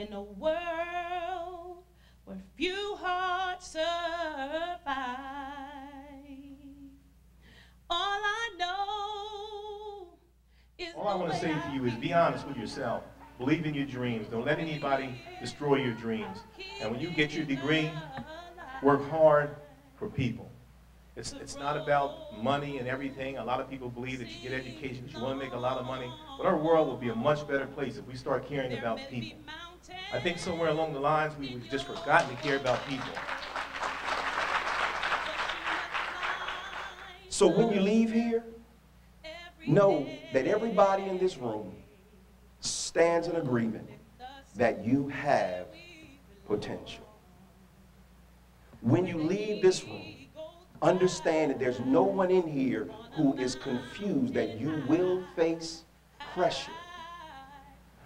in a world where few hearts survive. All I know is all I want to say to you is be honest with yourself. Believe in your dreams. Don't let anybody destroy your dreams. And when you get your degree, work hard for people. It's not about money and everything. A lot of people believe that you get education because you want to make a lot of money. But our world will be a much better place if we start caring about people. I think somewhere along the lines we've just forgotten to care about people. So when you leave here, know that everybody in this room stands in agreement that you have potential. When you leave this room, understand that there's no one in here who is confused that you will face pressure.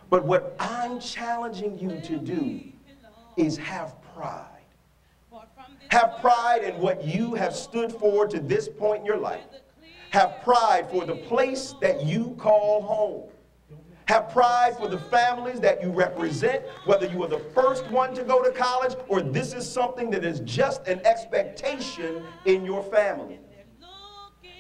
But what I'm challenging you to do is have pride. Have pride in what you have stood for to this point in your life. Have pride for the place that you call home. Have pride for the families that you represent, whether you are the first one to go to college or this is something that is just an expectation in your family.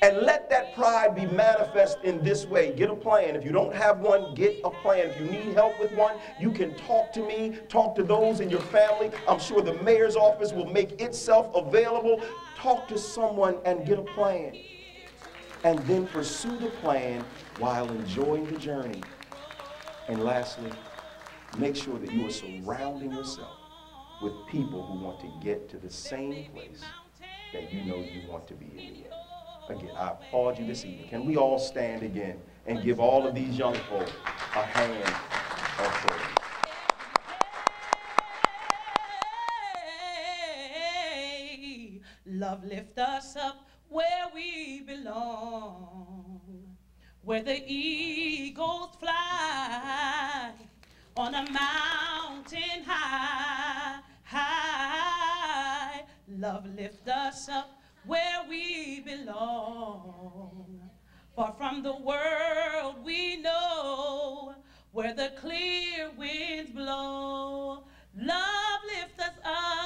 And let that pride be manifest in this way. Get a plan. If you don't have one, get a plan. If you need help with one, you can talk to me, talk to those in your family. I'm sure the mayor's office will make itself available. Talk to someone and get a plan. And then pursue the plan while enjoying the journey. And lastly, make sure that you are surrounding yourself with people who want to get to the same place that you know you want to be in the end. Again, I applaud you this evening. Can we all stand again and give all of these young folk a hand of praise? Love lift us up where we belong, where the eagles fly on a mountain high, high. Love lift us up where we belong, far from the world we know, where the clear winds blow. Love lift us up